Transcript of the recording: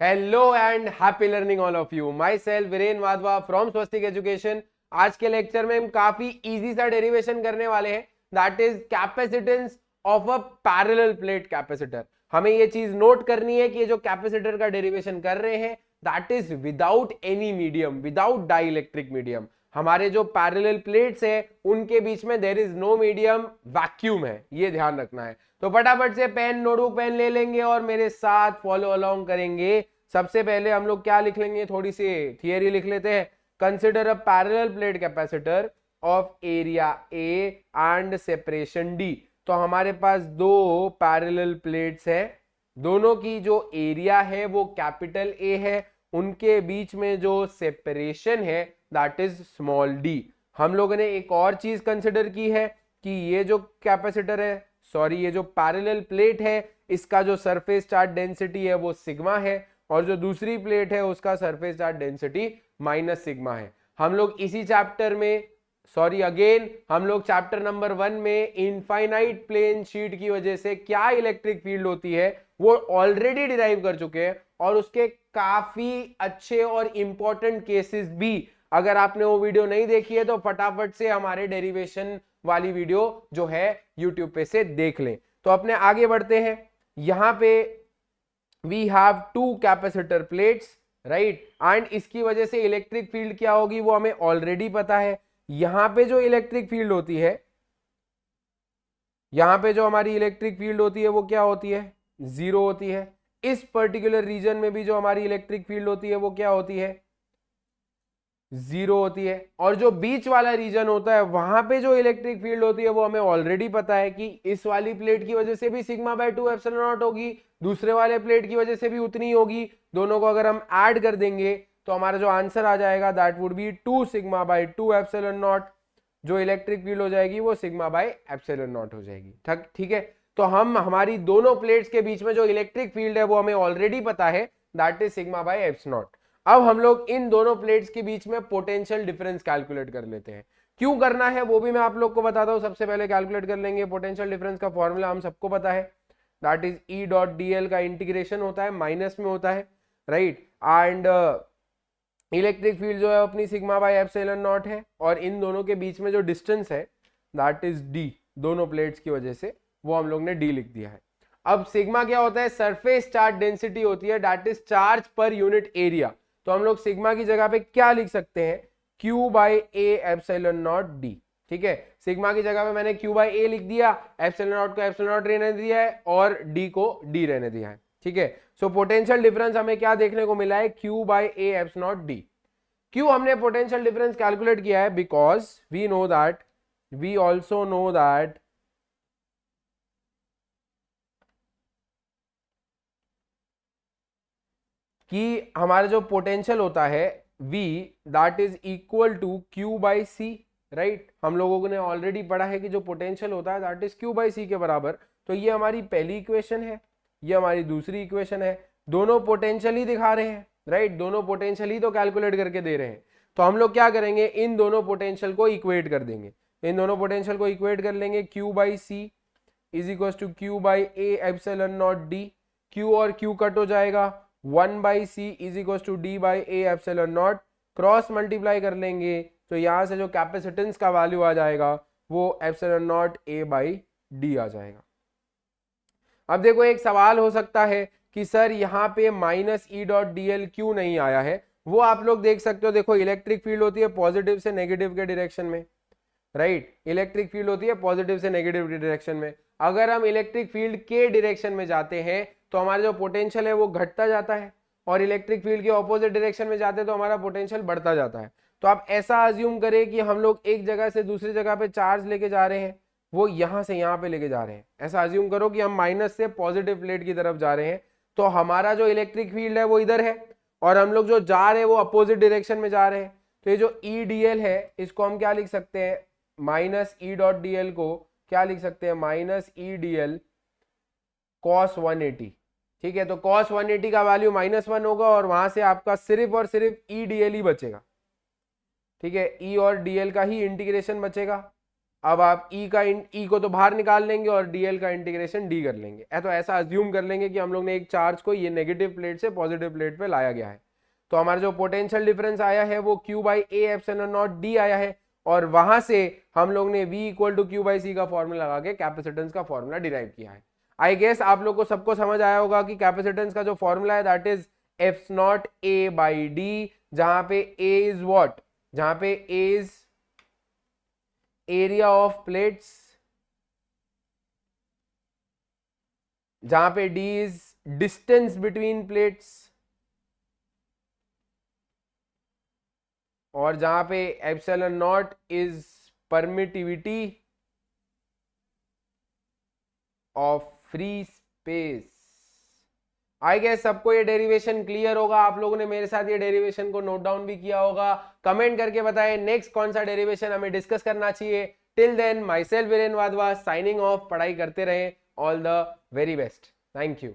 Hello and happy learning all of you. My self Viren Wadhwa from Swastik education. आज के lecture में हम काफी इजी सा डेरिवेशन करने वाले हैं, that is capacitance of a parallel plate capacitor. हमें ये चीज नोट करनी है कि ये जो कैपेसिटर का डेरिवेशन कर रहे हैं that is without any medium, without dielectric medium. हमारे जो पैरेलल प्लेट्स है उनके बीच में there is no medium, vacuum है, ये ध्यान रखना है। तो फटाफट से पेन नोटबुक पेन ले लेंगे और मेरे साथ फॉलो अलोंग करेंगे। सबसे पहले हम लोग क्या लिख लेंगे, थोड़ी सी थियरी लिख लेते हैं। Consider a parallel plate capacitor of area A and separation D. तो हमारे पास दो पैरेलल प्लेट्स है, दोनों की जो एरिया है वो कैपिटल ए है, उनके बीच में जो सेपरेशन है दैट इज स्मॉल डी। हम लोगों ने एक और चीज कंसिडर की है कि ये जो कैपेसिटर है, सॉरी ये जो पैरेलल प्लेट है, इसका जो सरफेस चार्ज डेंसिटी है वो सिग्मा है, और जो दूसरी प्लेट है उसका surface charge density minus sigma है। हम लोग इसी चैप्टर में, सॉरी अगेन, हम लोग चैप्टर नंबर 1 में इनफाइनाइट प्लेन शीट की वजह से क्या इलेक्ट्रिक फील्ड होती है वो ऑलरेडी डिराइव कर चुके हैं, और उसके काफी अच्छे और इंपॉर्टेंट केसेस भी, अगर आपने वो वीडियो नहीं देखी है तो फटाफट से हमारे डेरिवेशन वाली वीडियो जो है यूट्यूब पे से देख लें। तो अपने आगे बढ़ते हैं। यहां पे we have two capacitor plates, right, and इसकी वजह से इलेक्ट्रिक फील्ड क्या होगी वो हमें ऑलरेडी पता है। यहां पे जो इलेक्ट्रिक फील्ड होती है, यहां पे जो हमारी इलेक्ट्रिक फील्ड होती है वो क्या होती है, जीरो होती है। इस पर्टिकुलर रीजन में भी जो हमारी इलेक्ट्रिक फील्ड होती है वो क्या होती है, जीरो होती है। और जो बीच वाला रीजन होता है वहां पे जो इलेक्ट्रिक फील्ड होती है वो हमें ऑलरेडी पता है कि इस वाली प्लेट की वजह से भी सिग्मा बाय 2 एप्सिलॉन नॉट होगी, दूसरे वाले प्लेट की वजह से भी उतनी होगी। दोनों को अगर हम ऐड कर देंगे तो हमारा जो आंसर आ जाएगा that would be 2 sigma bye 2 epsilon not. जो इलेक्ट्रिक फील्ड हो जाएगी वो सिग्मा बाय एप्सिलॉन नॉट हो जाएगी। ठीक है, तो हम हमारी दोनों प्लेट्स के बीच में जो इलेक्ट्रिक फील्ड है वो हमें ऑलरेडी पता है, that is sigma by epsilon not. अब हम लोग इन दोनों प्लेट्स के बीच में पोटेंशियल डिफरेंस कैलकुलेट कर लेते हैं। क्यों करना है वो भी मैं आप लोग को बताता हूं। सबसे पहले कैलकुलेट कर लेंगे पोटेंशियल डिफरेंस का फॉर्मूला, हम सबको पता है, that is E dot D L का इंटीग्रेशन होता है, माइनस में होता है, राइट, एंड इलेक्ट्रिक फील्ड जो है अपनी सिग्मा बाय एप्सिलॉन नॉट है, और इन दोनों के बीच में जो डिस्टेंस है दैट इज डी, दोनों प्लेट्स की वजह से वो हम लोग ने डी लिख दिया है। अब सिग्मा क्या होता है, सरफेस चार्ज डेंसिटी होती है, that is charge per unit area. तो हम लोग सिग्मा की जगह पे क्या लिख सकते हैं, Q by A epsilon naught D. ठीक है, सिग्मा की जगह पे मैंने Q बाई ए लिख दिया, एप्सिलॉन नॉट को एप्सिलॉन नॉट रहने दिया है और D को D रहने दिया है। ठीक है, सो पोटेंशियल डिफरेंस हमें क्या देखने को मिला है, Q by A epsilon naught D. क्यों हमने पोटेंशियल डिफरेंस कैलकुलेट किया है, because we know that, we also know that कि हमारा जो पोटेंशियल होता है V that is equal to Q by C, right. हम लोगों ने ऑलरेडी पढ़ा है कि जो पोटेंशियल होता है दैट इज Q बाई सी के बराबर। तो ये हमारी पहली इक्वेशन है, ये हमारी दूसरी इक्वेशन है, दोनों पोटेंशियल ही दिखा रहे हैं, राइट, दोनों पोटेंशियल ही तो कैलकुलेट करके दे रहे हैं। तो हम लोग क्या करेंगे, इन दोनों पोटेंशियल को इक्वेट कर देंगे। इन दोनों पोटेंशियल को इक्वेट कर लेंगे, Q by C is equal to Q by A epsilon naught D. Q और Q कट हो जाएगा, 1 by C is equal to D by A epsilon naught, cross multiply कर लेंगे तो यहां से जो कैपेसिटेंस का वैल्यू आ जाएगा वो epsilon naught A by D आ जाएगा। अब देखो एक सवाल हो सकता है कि सर यहाँ पे minus E dot D L क्यों नहीं आया है, वो आप लोग देख सकते हो। देखो इलेक्ट्रिक फील्ड होती है पॉजिटिव से नेगेटिव के डायरेक्शन में, राइट, इलेक्ट्रिक फील्ड होती है पॉजिटिव से नेगेटिव के डायरेक्शन में। अगर हम इलेक्ट्रिक फील्ड के डायरेक्शन में जाते हैं तो हमारा जो पोटेंशियल है वो घटता जाता है, और इलेक्ट्रिक फील्ड के ऑपोजिट डायरेक्शन में जाते हैं तो हमारा पोटेंशियल बढ़ता जाता है। तो आप ऐसा अज्यूम करें कि हम लोग एक जगह से दूसरी जगह पे चार्ज लेके जा रहे हैं, वो यहां से यहां पे लेके जा रहे हैं। ऐसा अज्यूम करो कि हम माइनस से पॉजिटिव प्लेट की तरफ जा रहे हैं, तो हमारा जो इलेक्ट्रिक फील्ड है वो इधर है, और हम लोग जो जा रहे हैं वो अपोजिट डायरेक्शन में जा रहे हैं। तो ये जो ई डी एल है इसको हम क्या लिख सकते हैं, minus E dot D L को क्या लिख सकते हैं, minus E D L cos 180। ठीक है, तो कॉस 180 का वैल्यू -1 होगा, और वहां से आपका सिर्फ और सिर्फ ई डी एल ही बचेगा। ठीक है, ई और डी एल का ही इंटीग्रेशन बचेगा, अब आप ई को तो बाहर निकाल लेंगे और डीएल का इंटीग्रेशन डी कर लेंगे। तो ऐसा अज्यूम कर लेंगे कि हम लोग ने एक चार्ज को ये नेगेटिव प्लेट से पॉजिटिव प्लेट पे लाया गया है। तो हमारा जो पोटेंशियल डिफरेंस आया है वो Q by A epsilon naught D आया है, और वहां से हम लोग ने V equal to Q by C का फॉर्मूला लगा के कैपेसिटेंस का फॉर्मूला डिराइव किया है। आई गेस आप लोग को सबको समझ आया होगा कि कैपेसिटेंस का जो फॉर्मूला है that is F naught A by D, जहां पे ए इज व्हाट, जहां पे A is area of plates, जहां पे D is distance between plates, और जहां पे epsilon naught is permittivity of free space. I guess सबको ये डेरिवेशन क्लियर होगा। आप लोगों ने मेरे साथ ये डेरिवेशन को नोट डाउन भी किया होगा। कमेंट करके बताएं नेक्स्ट कौन सा डेरिवेशन हमें डिस्कस करना चाहिए। Till then myself Viren Wadhwa signing off. पढ़ाई करते रहें। All the very best. Thank you.